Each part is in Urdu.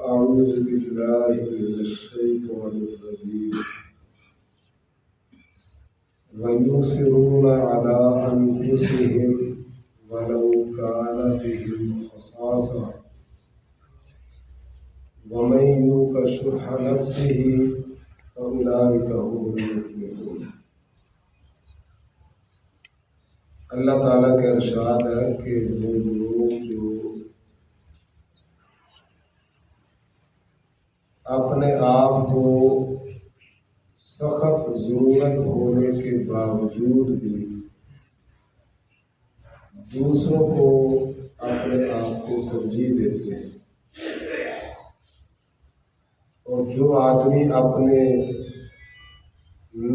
أعوذ بالله من الشيطان الرجيم ويؤثرون على أنفسهم ولو كان بهم خصاصة ومن يوق شح نفسه فأولئك هم المفلحون۔ اللہ تعالیٰ کا ارشاد ہے کہ وہ لوگ جو اپنے آپ کو سخت ضرورت ہونے کے باوجود بھی دوسروں کو اپنے آپ کو ترجیح دیتے ہیں، اور جو آدمی اپنے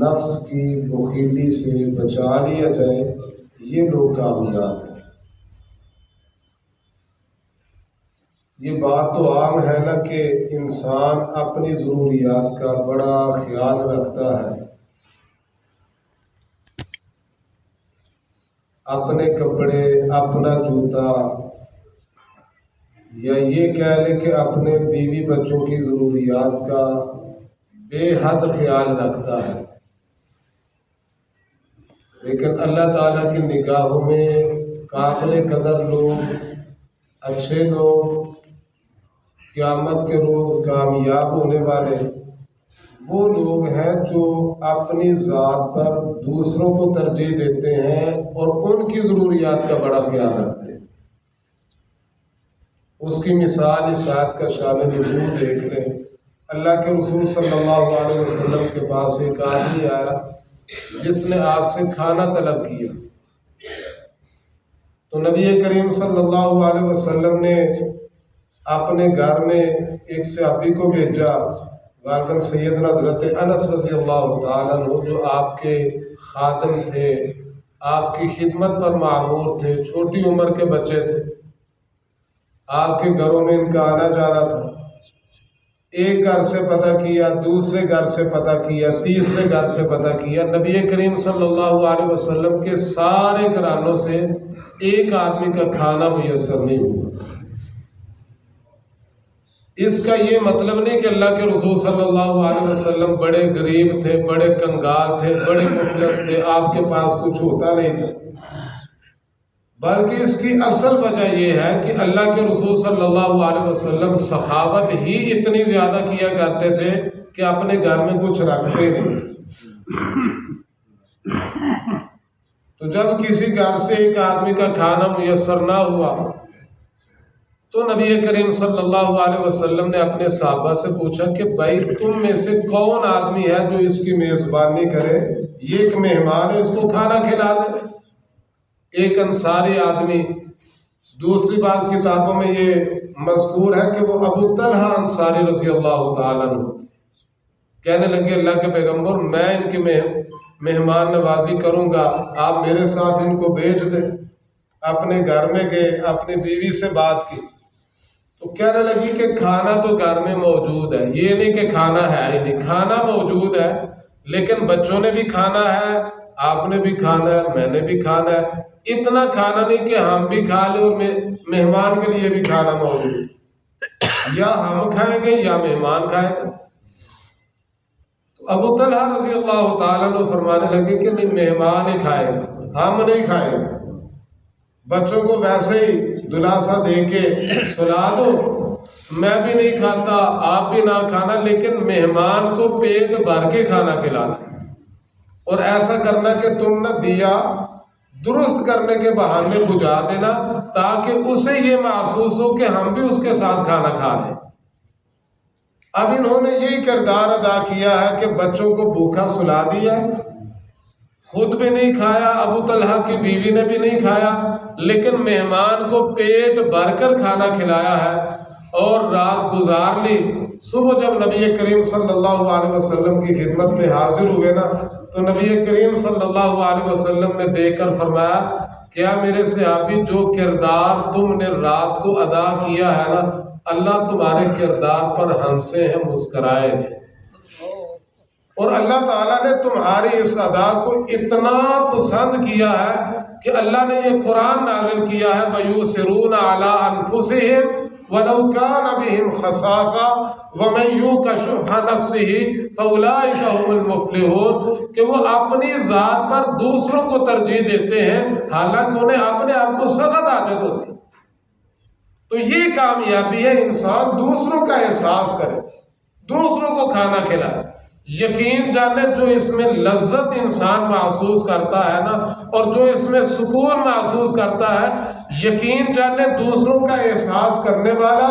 نفس کی بخیلی سے بچا لیا جائے یہ لوگ کامیاب ہیں۔ یہ بات تو عام ہے نا کہ انسان اپنی ضروریات کا بڑا خیال رکھتا ہے، اپنے کپڑے، اپنا جوتا، یا یہ کہہ لے کہ اپنے بیوی بچوں کی ضروریات کا بے حد خیال رکھتا ہے، لیکن اللہ تعالیٰ کی نگاہوں میں قابل قدر لوگ، اچھے لوگ، قیامت کے روز کامیاب ہونے والے وہ لوگ ہیں جو اپنی ذات پر دوسروں کو ترجیح دیتے ہیں اور ان کی ضروریات کا بڑا خیال رکھتے ہیں۔ اس کی مثال اس آیت کا شان نزول دیکھ لیں۔ اللہ کے رسول صلی اللہ علیہ وسلم کے پاس ایک آدمی آیا جس نے آپ سے کھانا طلب کیا، تو نبی کریم صلی اللہ علیہ وسلم نے اپنے گھر میں ایک صحابی کو بھیجا، غالباً سیدنا حضرت انس رضی اللہ تعالیٰ عنہ، جو آپ کے خادم تھے، آپ کی خدمت پر معمور تھے، چھوٹی عمر کے بچے تھے، آپ کے گھروں میں ان کا آنا جانا تھا۔ ایک گھر سے پتہ کیا، دوسرے گھر سے پتہ کیا، تیسرے گھر سے پتہ کیا، نبی کریم صلی اللہ علیہ وسلم کے سارے گھرانوں سے ایک آدمی کا کھانا میسر نہیں ہوا۔ اس کا یہ مطلب نہیں کہ اللہ کے رسول صلی اللہ علیہ وسلم بڑے غریب تھے، بڑے کنگال تھے، بڑے مفلس تھے، آپ کے پاس کچھ ہوتا نہیں تھا، بلکہ اس کی اصل وجہ یہ ہے کہ اللہ کے رسول صلی اللہ علیہ وسلم سخاوت ہی اتنی زیادہ کیا کرتے تھے کہ اپنے گھر میں کچھ رکھتے نہیں۔ تو جب کسی گھر سے ایک آدمی کا کھانا میسر نہ ہوا تو نبی کریم صلی اللہ علیہ وسلم نے اپنے صحابہ سے پوچھا کہ بھائی تم میں سے کون آدمی ہے جو اس کی میزبانی کرے، یہ ایک مہمان ہے، اس کو کھانا کھلا دے۔ ایک انصاری آدمی، دوسری بعض کتابوں میں یہ مذکور ہے کہ وہ ابو طلحہ انصاری رضی اللہ تعالیٰ عنہ تھے، کہنے لگے اللہ کے پیغمبر میں ان کی مہمان نوازی کروں گا، آپ میرے ساتھ ان کو بھیج دیں۔ اپنے گھر میں گئے، اپنی بیوی سے بات کی تو کہنے لگی کہ کھانا تو گھر میں موجود ہے، یہ نہیں کہ کھانا ہے ہی نہیں، کھانا موجود ہے، لیکن بچوں نے بھی کھانا ہے، آپ نے بھی کھانا ہے، میں نے بھی کھانا ہے، اتنا کھانا نہیں کہ ہم بھی کھا لیں اور مہمان کے لیے بھی کھانا موجود ہے، یا ہم کھائیں گے یا مہمان کھائیں گے۔ تو ابو طلحہ رضی اللہ تعالیٰ عنہ فرمانے لگے کہ نہیں، مہمان ہی کھائے گا، ہم نہیں کھائیں گے۔ بچوں کو ویسے ہی دلاسا دے کے سلا دو، میں بھی نہیں کھاتا، آپ بھی نہ کھانا، لیکن مہمان کو پیٹ بھر کے کھانا کھلانا، اور ایسا کرنا کہ تم نہ دیا درست کرنے کے بہانے بجھا دینا تاکہ اسے یہ محسوس ہو کہ ہم بھی اس کے ساتھ کھانا کھا رہے ہیں۔ اب انہوں نے یہی کردار ادا کیا ہے کہ بچوں کو بھوکا سلا دیا، خود بھی نہیں کھایا، ابو طلحہ کی بیوی نے بھی نہیں کھایا، لیکن مہمان کو پیٹ بھر کر کھانا کھلایا ہے اور رات گزار لی۔ صبح جب نبی کریم صلی اللہ علیہ وسلم کی خدمت میں حاضر ہوئے نا تو نبی کریم صلی اللہ علیہ وسلم نے دیکھ کر فرمایا کیا میرے صحابی جو کردار تم نے رات کو ادا کیا ہے نا، اللہ تمہارے کردار پر ہنسے ہیں، مسکرائے ہیں، اور اللہ تعالیٰ نے تمہاری اس ادا کو اتنا پسند کیا ہے کہ اللہ نے یہ قرآن نازل کیا ہے وَيُؤْثِرُونَ عَلَىٰ أَنفُسِهِمْ وَلَوْ كَانَ بِهِمْ خَصَاصَةٌ وَمَن يُوقَ شُحَّ نَفْسِهِ فَأُولَٰئِكَ هُمُ الْمُفْلِحُونَ کہ وہ اپنی ذات پر دوسروں کو ترجیح دیتے ہیں حالانکہ انہیں اپنے آپ کو سخت عادت ہوتی. تو یہ کامیابی ہے انسان دوسروں کا احساس کرے، دوسروں کو کھانا کھلائے. یقین جانے جو اس میں لذت انسان محسوس کرتا ہے نا، اور جو اس میں سکون محسوس کرتا ہے، یقین جانے دوسروں کا احساس کرنے والا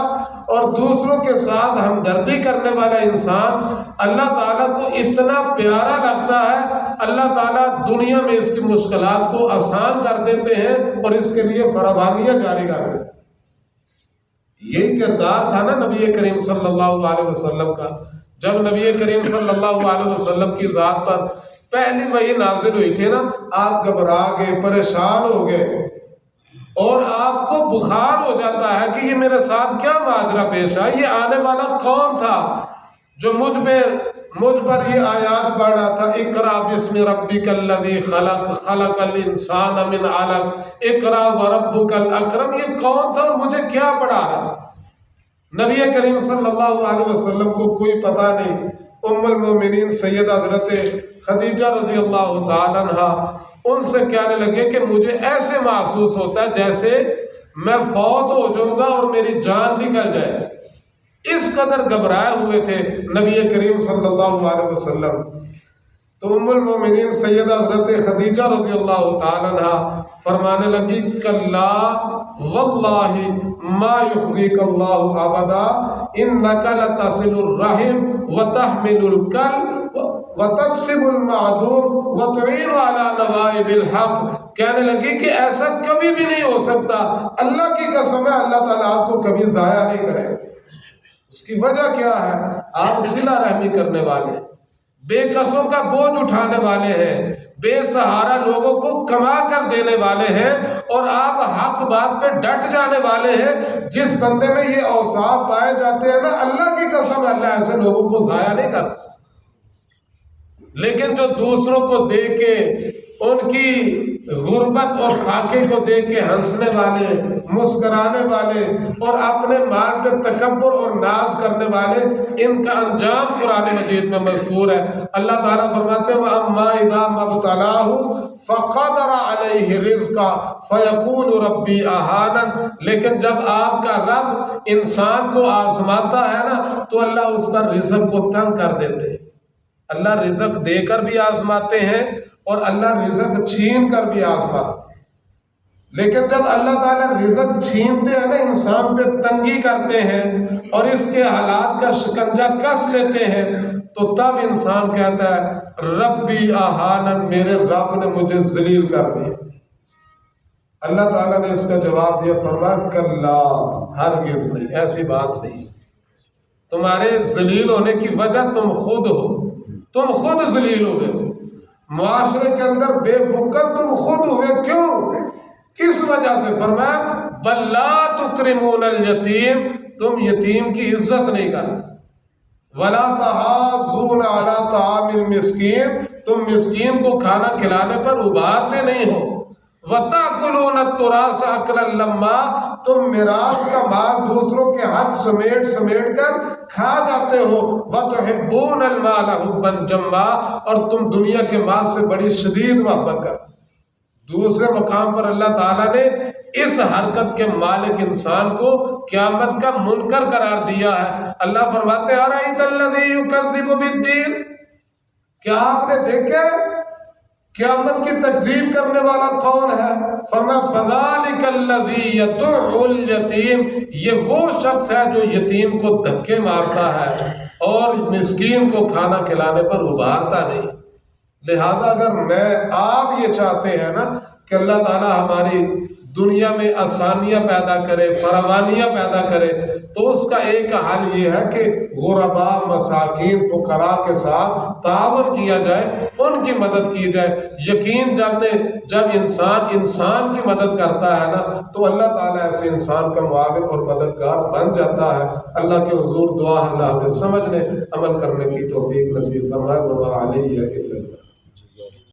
اور دوسروں کے ساتھ ہمدردی کرنے والا انسان اللہ تعالیٰ کو اتنا پیارا لگتا ہے، اللہ تعالیٰ دنیا میں اس کی مشکلات کو آسان کر دیتے ہیں اور اس کے لیے فراوانیاں جاری کر دیتے ہیں. یہی کردار تھا نا نبی کریم صلی اللہ علیہ وسلم کا. جب نبی کریم صلی اللہ علیہ وسلم کی ذات پر پہلی وحی نازل ہوئی تھی نا، آپ گھبرا گئے، پریشان ہو گئے، اور آپ کو بخار ہو جاتا ہے کہ یہ میرے ساتھ کیا ماجرا پیش آیا، یہ آنے والا کون تھا جو مجھ پر یہ آیات پڑھ رہا تھا. اقرا بسم ربک الذی خلق، خلق الانسان من علق، اقرا وربک الاکرم. یہ کون تھا اور مجھے کیا پڑھا رہا؟ نبی کریم صلی اللہ علیہ وسلم کو کوئی پتہ نہیں. ام المومنین سیدہ حضرت خدیجہ رضی اللہ تعالی عنہ ان سے کہنے لگے کہ مجھے ایسے محسوس ہوتا ہے جیسے میں فوت ہو جاؤں گا اور میری جان نکل جائے. اس قدر گھبرائے ہوئے تھے نبی کریم صلی اللہ علیہ وسلم. تو ام المومنین سیدہ حضرت خدیجہ رضی اللہ تعالی عنہ فرمانے لگی کلا واللہ ما یخزیک اللہ ابدا انک لتصل الرحم وتحمل الکل وتکسب المعدوم وتعین علی نوائب الحق. کہنے لگی کہ ایسا کبھی بھی نہیں ہو سکتا، اللہ کی قسم ہے اللہ تعالیٰ آپ کو کبھی ضائع نہیں کرے. اس کی وجہ کیا ہے؟ آپ صلہ رحمی کرنے والے، بے قصوں کا بوجھ اٹھانے والے ہیں، بے سہارا لوگوں کو کما کر دینے والے ہیں، اور آپ حق بات پہ ڈٹ جانے والے ہیں. جس بندے میں یہ اوصاف پائے جاتے ہیں نا، اللہ کی قسم اللہ ایسے لوگوں کو ضائع نہیں کرتا. لیکن جو دوسروں کو دیکھ کے ان کی غربت اور خاکے کو دیکھ کے ہنسنے والے، مسکرانے والے اور اپنے مال پہ تکبر اور ناز کرنے والے، ان کا انجام قرآن مجید میں مذکور ہے. اللہ تعالیٰ فرماتے ہیں وَأَمَّا إِذَا مَبْتَلَاهُ فَقَدَرَ عَلَيْهِ رِزْقَهُ فَيَقُولُ رَبِّي أَهَانَنِ. لیکن جب آپ کا رب انسان کو آزماتا ہے نا تو اللہ اس پر رزق کو تنگ کر دیتے ہیں. اللہ رزق دے کر بھی آزماتے ہیں اور اللہ رزق چھین کر بھی آزماتے ہیں. لیکن جب اللہ تعالیٰ رزق چھینتے ہیں نا، انسان پہ تنگی کرتے ہیں اور اس کے حالات کا شکنجہ کس لیتے ہیں، تو تب انسان کہتا ہے ربی اہانن، میرے رب نے مجھے ذلیل کر دیا. اللہ تعالیٰ نے اس کا جواب دیا، فرمایا کلا، ہرگز نہیں، ایسی بات نہیں. تمہارے ذلیل ہونے کی وجہ تم خود ہو، تم خود ذلیل ہوئے. معاشرے کے اندر بے وقت تم خود ہوئے. کیوں؟ کس وجہ سے؟ فرمایا بل لا تکرمون الیتیم، تم یتیم کی عزت نہیں کرتے. ولا تحاضون علی طعام المسکین، تم مسکین کو کھانا کھلانے پر ابھارتے نہیں ہو. وتاکلون التراث اکلا لما، تم میراث کا مال دوسروں کے حق سمیٹ کر کھا جاتے ہو. وتحبون المال حبا جما، اور تم دنیا کے مال سے بڑی شدید محبت کرتے. دوسرے مقام پر اللہ تعالیٰ نے اس حرکت کے مالک انسان کو قیامت کا منکر قرار دیا ہے. اللہ فرماتے ہیں ارأیت الذی یکذب بالدین، کیا آپ نے دیکھا قیامت کی تکذیب کرنے والا کون ہے؟ فرمایا فذلک الذی یدع الیتیم، یہ وہ شخص ہے جو یتیم کو دھکے مارتا ہے اور مسکین کو کھانا کھلانے پر ابھارتا نہیں. لہذا اگر آپ یہ چاہتے ہیں نا کہ اللہ تعالیٰ ہماری دنیا میں آسانیاں پیدا کرے، فراوانیاں پیدا کرے، تو اس کا ایک حل یہ ہے کہ غرباء، مساکین، فقراء کے ساتھ تعاون کیا جائے، ان کی مدد کی جائے. یقین جب انسان کی مدد کرتا ہے نا تو اللہ تعالیٰ ایسے انسان کا معاون اور مددگار بن جاتا ہے. اللہ کے حضور دعا ہے اللہ ہمیں سمجھنے، عمل کرنے کی توفیق نصیب فرمائے. وما علیہ الا البلاغ.